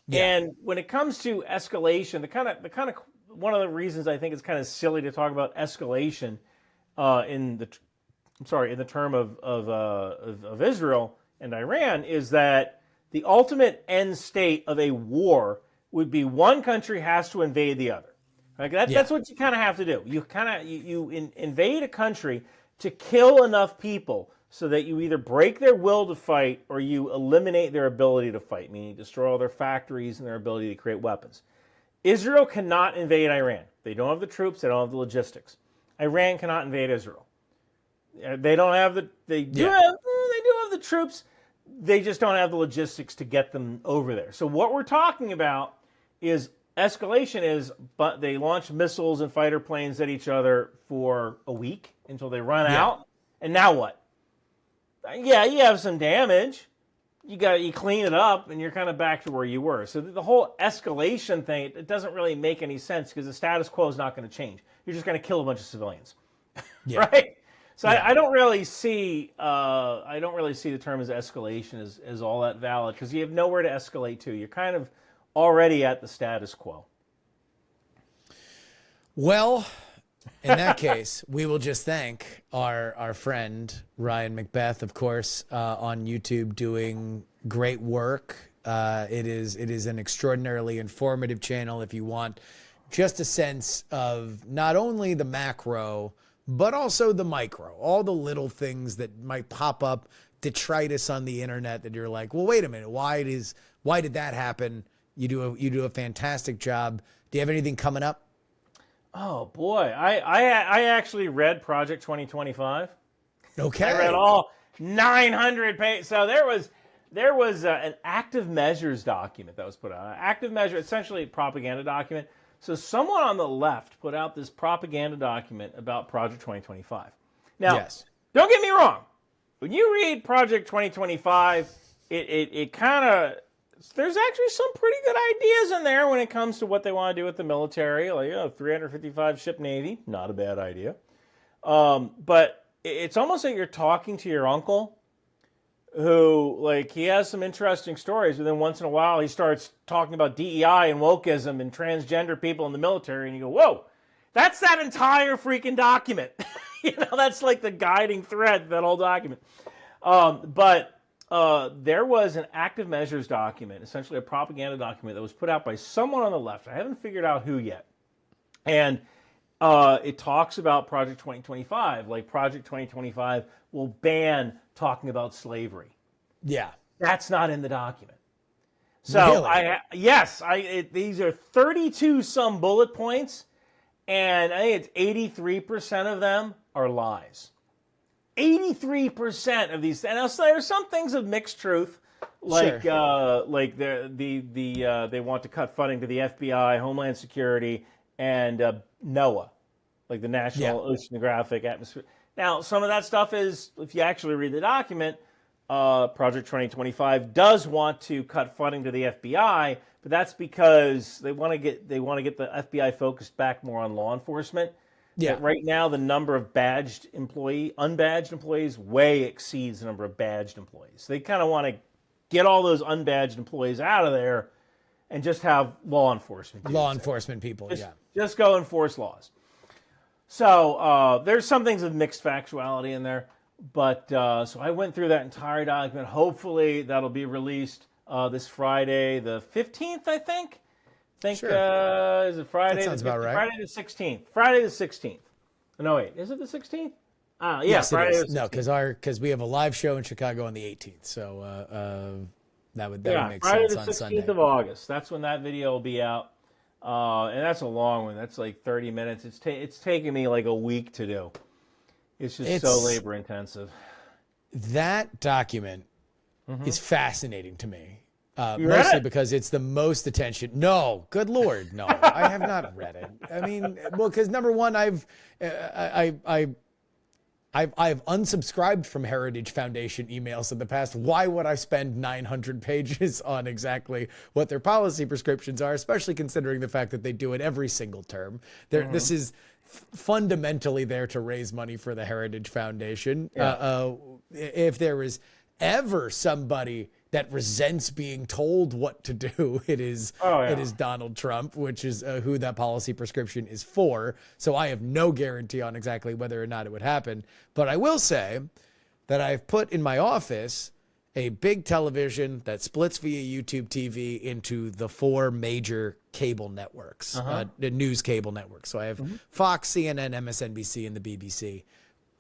Yeah. And when it comes to escalation, the kind of one of the reasons I think it's kind of silly to talk about escalation in the term of Israel and Iran is that the ultimate end state of a war would be one country has to invade the other. Like that's what you kind of have to do. You invade a country to kill enough people so that you either break their will to fight or you eliminate their ability to fight, meaning destroy all their factories and their ability to create weapons. Israel cannot invade Iran. They don't have the troops. They don't have the logistics. Iran cannot invade Israel. They don't have the. They do have the troops. They just don't have the logistics to get them over there. So what we're talking about is escalation. But they launch missiles and fighter planes at each other for a week until they run out. And now what? Yeah, you have some damage. You clean it up, and you're kind of back to where you were. So the whole escalation thing, it doesn't really make any sense because the status quo is not going to change. You're just going to kill a bunch of civilians, right? So I don't really see the term as escalation as all that valid because you have nowhere to escalate to. You're kind of already at the status quo. Well, in that case, we will just thank our friend Ryan McBeth, of course, on YouTube, doing great work. It is an extraordinarily informative channel if you want just a sense of not only the macro, but also the micro, all the little things that might pop up, detritus on the internet that you're like, well, wait a minute, why did that happen? You do a fantastic job. Do you have anything coming up? Oh boy, I actually read Project 2025. Okay, I read all 900 pages. So there was an active measures document that was put out. An active measure, essentially a propaganda document. So someone on the left put out this propaganda document about Project 2025. Now, don't get me wrong. When you read Project 2025, it kind of there's actually some pretty good ideas in there when it comes to what they want to do with the military, like 355 ship Navy, not a bad idea. But it's almost like you're talking to your uncle, who he has some interesting stories, but then once in a while he starts talking about DEI and wokeism and transgender people in the military, and you go, "Whoa, that's that entire freaking document." That's like the guiding thread of that whole document. But there was an active measures document, essentially a propaganda document that was put out by someone on the left. I haven't figured out who yet. And it talks about Project 2025. Like Project 2025 will ban talking about slavery. Yeah. That's not in the document. So, really? These are 32 some bullet points, and I think it's 83% of them are lies. 83% of these, and there's some things of mixed truth, like they want to cut funding to the FBI, Homeland Security, and NOAA, like the National Oceanographic Atmosphere. Now, some of that stuff is, if you actually read the document, Project 2025 does want to cut funding to the FBI, but that's because they want to get the FBI focused back more on law enforcement. Yeah. But right now, the number of unbadged employees way exceeds the number of badged employees. They kind of want to get all those unbadged employees out of there and just have law enforcement. Enforcement people, Just go enforce laws. So there's some things of mixed factuality in there. But so I went through that entire document. Hopefully that'll be released this Friday, the 15th, I think. Sure. Is it Friday? That sounds about right. Friday the 16th. Friday the 16th. No, wait. Is it the 16th? Yes, Friday it is. No, because we have a live show in Chicago on the 18th. So that would make Friday sense on Sunday. Friday the 16th of August. That's when that video will be out. And that's a long one. That's like 30 minutes. It's taking me like a week to do. It's just so labor intensive. That document is fascinating to me. You read Mostly it? because it's the most attention. No, good Lord, no, I have not read it. I mean, well, because number one, I've unsubscribed from Heritage Foundation emails in the past. Why would I spend 900 pages on exactly what their policy prescriptions are, especially considering the fact that they do it every single term? This is fundamentally there to raise money for the Heritage Foundation. Yeah. If there is ever somebody that resents being told what to do, it is Donald Trump, which is who that policy prescription is for. So I have no guarantee on exactly whether or not it would happen. But I will say that I've put in my office a big television that splits via YouTube TV into the 4 major cable networks, the news cable networks. So I have Fox, CNN, MSNBC, and the BBC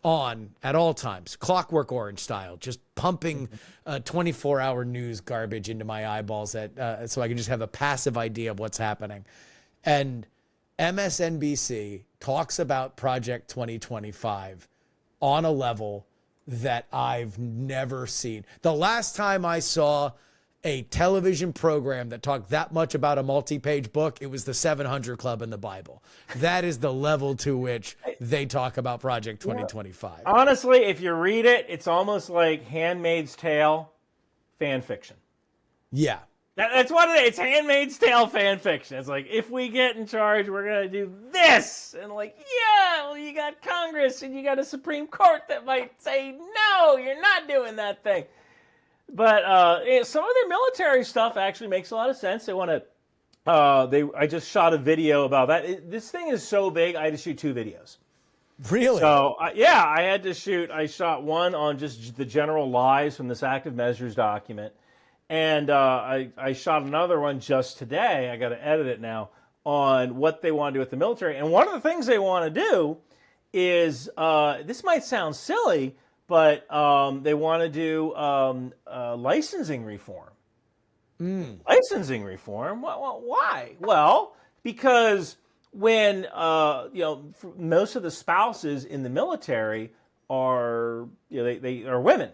on at all times, Clockwork Orange style, just pumping 24-hour news garbage into my eyeballs so I can just have a passive idea of what's happening. And MSNBC talks about Project 2025 on a level that I've never seen. The last time I saw a television program that talked that much about a multi-page book, it was the 700 Club in the Bible. That is the level to which they talk about Project 2025. Honestly, if you read it, it's almost like Handmaid's Tale fan fiction. Yeah. That's what it is. It's Handmaid's Tale fan fiction. It's like, if we get in charge, we're going to do this. And like, yeah, well, you got Congress and you got a Supreme Court that might say, no, you're not doing that thing. But some of their military stuff actually makes a lot of sense. They want to. I just shot a video about that. This thing is so big. I had to shoot 2 videos. Really? So yeah, I had to shoot. I shot one on just the general lies from this active measures document, and I shot another one just today. I got to edit it now on what they want to do with the military. And one of the things they want to do is this might sound silly, but they want to do licensing reform. Licensing reform? Well, why? Well, because when most of the spouses in the military are they are women.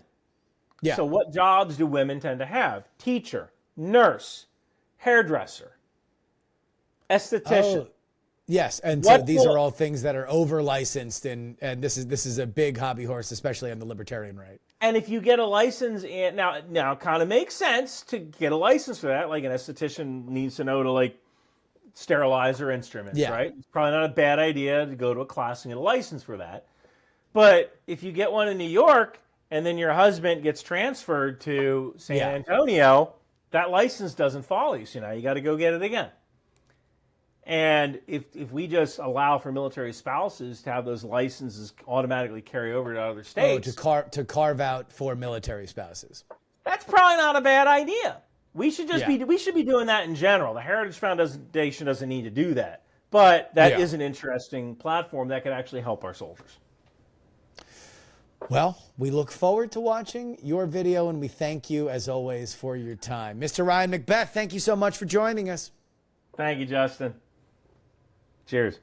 Yeah. So what jobs do women tend to have? Teacher, nurse, hairdresser, esthetician. Oh. Yes, and so these are all things that are over licensed, and this is a big hobby horse, especially on the libertarian right. And if you get a license, now it kind of makes sense to get a license for that. Like an esthetician needs to know to like sterilize her instruments, right? It's probably not a bad idea to go to a class and get a license for that. But if you get one in New York and then your husband gets transferred to San Antonio, that license doesn't follow you. So now you got to go get it again. And if we just allow for military spouses to have those licenses automatically carry over to other states, to carve out for military spouses, that's probably not a bad idea. We should just be doing that in general. The Heritage Foundation doesn't need to do that, but that is an interesting platform that could actually help our soldiers. Well, we look forward to watching your video, and we thank you as always for your time, Mr. Ryan McBeth. Thank you so much for joining us. Thank you, Justin. Cheers.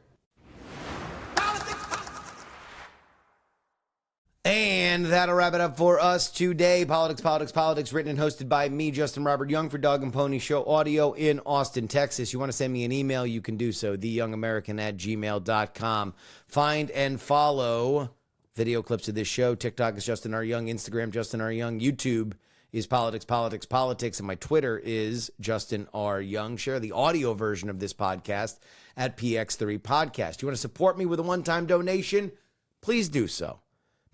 And that'll wrap it up for us today. Politics, written and hosted by me, Justin Robert Young, for Dog and Pony Show Audio in Austin, Texas. You want to send me an email, you can do so, theyoungamerican@gmail.com. Find and follow video clips of this show. TikTok is Justin R. Young. Instagram, Justin R. Young. YouTube is Politics. And my Twitter is Justin R. Young. Share the audio version of this podcast at PX3 Podcast. You want to support me with a one-time donation? Please do so.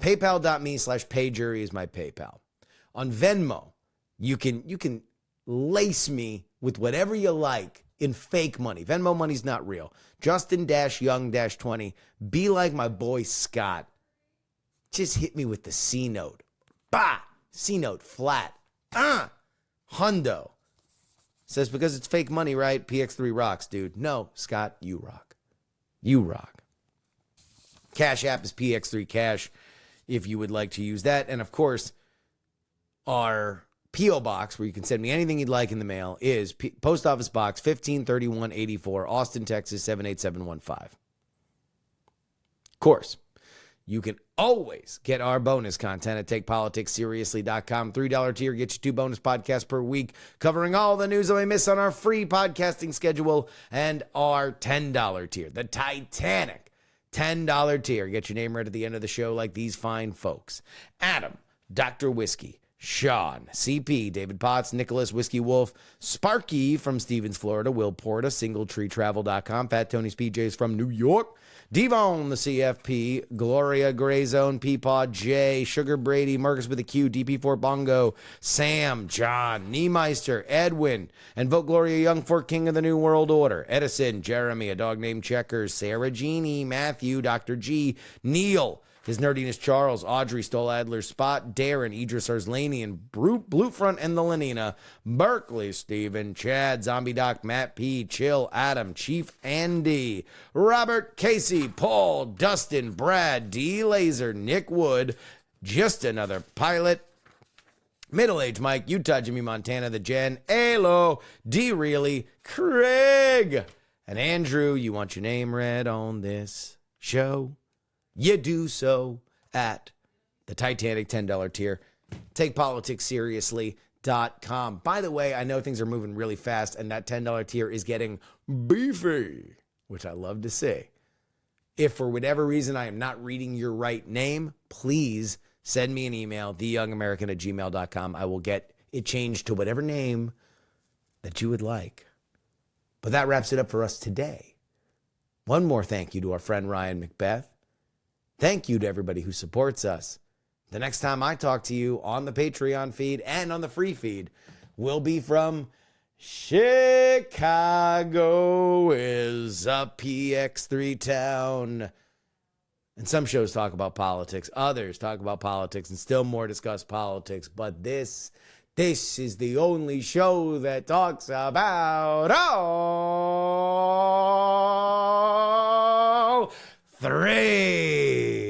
PayPal.me/PayJury is my PayPal. On Venmo, you can lace me with whatever you like in fake money. Venmo money's not real. Justin-Young-20. Be like my boy Scott. Just hit me with the C note. Bah! C note flat. Hundo. Says because it's fake money, right? PX3 rocks, dude. No, Scott, you rock. You rock. Cash App is PX3 Cash if you would like to use that. And of course, our P.O. Box, where you can send me anything you'd like in the mail, is Post Office Box 153184, Austin, Texas 78715. Of course, You can always get our bonus content at TakePoliticsSeriously.com. $3 tier gets you 2 bonus podcasts per week, covering all the news that we miss on our free podcasting schedule, and our $10 tier, the Titanic $10 tier. Get your name read at the end of the show like these fine folks. Adam, Dr. Whiskey, Sean, CP, David Potts, Nicholas, Whiskey Wolf, Sparky from Stevens, Florida, Will Porta, SingleTreeTravel.com, Fat Tony's PJs from New York, Devon, the CFP, Gloria, Gray Zone, Peapaw, Jay, Sugar Brady, Marcus with a Q, DP4 Bongo, Sam, John, Niemeister, Edwin, and vote Gloria Young for King of the New World Order, Edison, Jeremy, a dog named Checkers, Sarah Jeannie, Matthew, Dr. G, Neil, his nerdiness Charles, Audrey, Stoll Adler's Spot, Darren, Idris Arslanian, Bluefront and the Lenina, Berkeley, Steven, Chad, Zombie Doc, Matt P, Chill, Adam, Chief Andy, Robert, Casey, Paul, Dustin, Brad, D Laser, Nick Wood, Just Another Pilot, Middle-Aged Mike, Utah, Jimmy Montana, the Jen, Alo, D Reilly, Craig, and Andrew. You want your name read on this show? You do so at the Titanic $10 tier. TakePoliticsSeriously.com. By the way, I know things are moving really fast, and that $10 tier is getting beefy, which I love to see. If for whatever reason I am not reading your right name, please send me an email, theyoungamerican@gmail.com. I will get it changed to whatever name that you would like. But that wraps it up for us today. One more thank you to our friend Ryan McBeth. Thank you to everybody who supports us. The next time I talk to you on the Patreon feed and on the free feed will be from Chicago is a PX3 town. And some shows talk about politics. Others talk about politics and still more discuss politics. But this is the only show that talks about all three.